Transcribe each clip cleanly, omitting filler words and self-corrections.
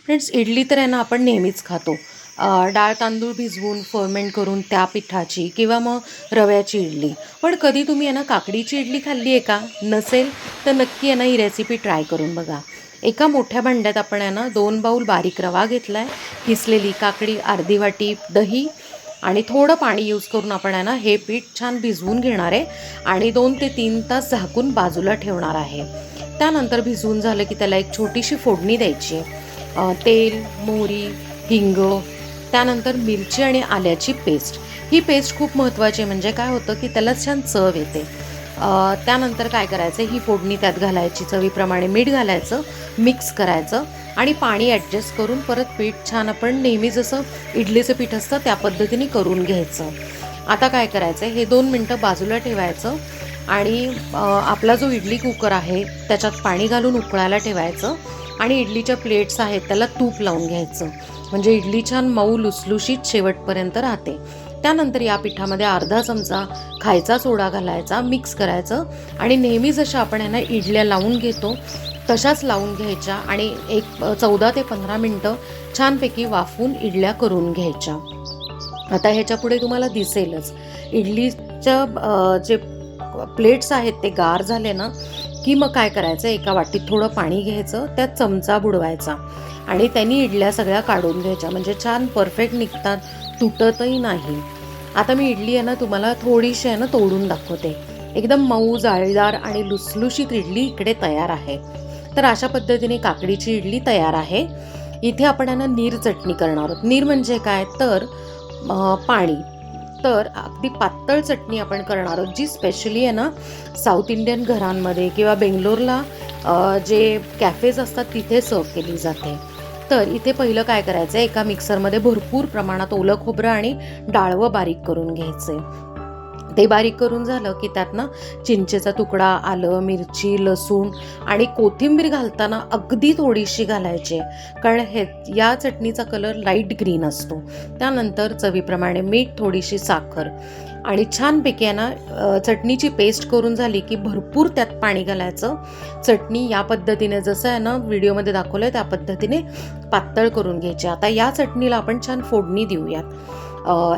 Friends, idli तर आहे ना आपण नेहमीच खातो. डाळ तांदूळ भिजवून फर्मेंट करून त्या पिठाची किंवा मग रव्याची इडली. पण कधी तुम्ही आहे ना काकडीची इडली खाल्ली आहे का? नसेल तर नक्की आहे ना ही रेसिपी ट्राय करून बघा. एका मोठ्या भांड्यात आपण आहे ना 2 बाऊल बारीक रवा घेतला आहे, किसलेली काकडी, अर्धी वाटी दही आणि थोडं पाणी यूज करून आपण आहे ना हे पीठ छान भिजवून घेणार आहे आणि 2 ते 3 तास झाकून बाजूला ठेवणार आहे. त्यानंतर भिजवून झालं की त्याला एक छोटीशी फोडणी द्यायची आहे. तेल, मोहरी, हिंग, त्यानंतर मिरची आणि आल्याची पेस्ट. ही पेस्ट खूप महत्त्वाची आहे, म्हणजे काय होतं की त्याला छान चव येते. त्यानंतर काय करायचं, ही फोडणी त्यात घालायची, चवीप्रमाणे मीठ घालायचं, मिक्स करायचं आणि पाणी ॲडजस्ट करून परत पीठ छान आपण नेहमी जसं इडलीचं पीठ असतं त्या पद्धतीने करून घ्यायचं. आता काय करायचं, हे 2 मिनटं बाजूला ठेवायचं आणि आपला जो इडली कुकर आहे त्याच्यात पाणी घालून उकळायला ठेवायचं आणि इडलीच्या प्लेट्स आहेत त्याला तूप लावून घ्यायचं, म्हणजे इडली छान मऊ लुसलुशीत शेवटपर्यंत राहते. त्यानंतर या पिठामध्ये अर्धा चमचा खायचा सोडा घालायचा, मिक्स करायचं आणि नेहमी जशा आपण यांना इडल्या लावून घेतो तशाच लावून घ्यायच्या आणि एक 14 ते 15 मिनटं छानपैकी वाफवून इडल्या करून घ्यायच्या. आता ह्याच्या पुढे तुम्हाला दिसेलच इडलीच्या जे प्लेट्स आहेत ते गार झाले ना की मग काय करायचं, एका वाटीत थोडं पाणी घ्यायचं, त्यात चमचा बुडवायचा आणि त्यांनी इडल्या सगळ्या काढून घ्यायच्या, म्हणजे छान परफेक्ट निघतात, तुटतही नाही. आता मी इडली आहे ना तुम्हाला थोडीशी आहे ना तोडून दाखवते. एकदम मऊ जाळीदार आणि लुसलुशीत इडली इकडे तयार आहे. तर अशा पद्धतीने काकडीची इडली तयार आहे. इथे आपण आहे ना नीर चटणी करणार आहोत. नीर म्हणजे काय तर पाणी. तर अगदी पातळ चटणी आपण करणार आहोत, जी स्पेशली आहे ना साऊथ इंडियन घरांमध्ये किंवा बेंगलोरला जे कॅफेज असतात तिथे सर्व केली जाते. तर इथे पहिलं काय करायचं आहे, एका मिक्सरमध्ये भरपूर प्रमाणात ओलं खोबरं आणि डाळवं बारीक करून घ्यायचं आहे. ते बारीक करून झालं की त्यात ना चिंचेचा तुकडा, आलं, मिरची, लसूण आणि कोथिंबीर घालताना अगदी थोडीशी घालायची आहे, कारण या चटणीचा कलर लाईट ग्रीन असतो. त्यानंतर चवीप्रमाणे मीठ, थोडीशी साखर आणि छानपैकी आहे ना चटणीची पेस्ट करून झाली की भरपूर त्यात पाणी घालायचं. चटणी या पद्धतीने जसं आहे ना व्हिडिओमध्ये दाखवलं आहे त्या पद्धतीने पातळ करून घ्यायची. आता या चटणीला आपण छान फोडणी देऊयात.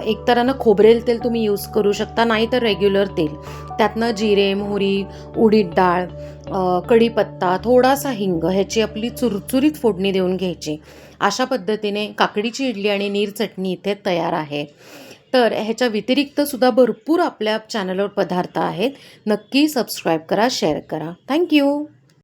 एकतर ना खोबरेल तेल तुम्ही यूज करू शकता, नाही तर रेग्युलर तेल. त्यातनं जिरे, मोहरी, उडीद डाळ, कढीपत्ता, थोडासा हिंग ह्याची आपली चुरचुरीत फोडणी देऊन घ्यायची. अशा पद्धतीने काकडीची इडली आणि नीर चटणी इथे तयार आहे. तर ह्याच्या व्यतिरिक्त सुद्धा भरपूर आपल्या चॅनलवर पदार्थ आहेत. नक्की सबस्क्राईब करा, शेअर करा. थँक्यू.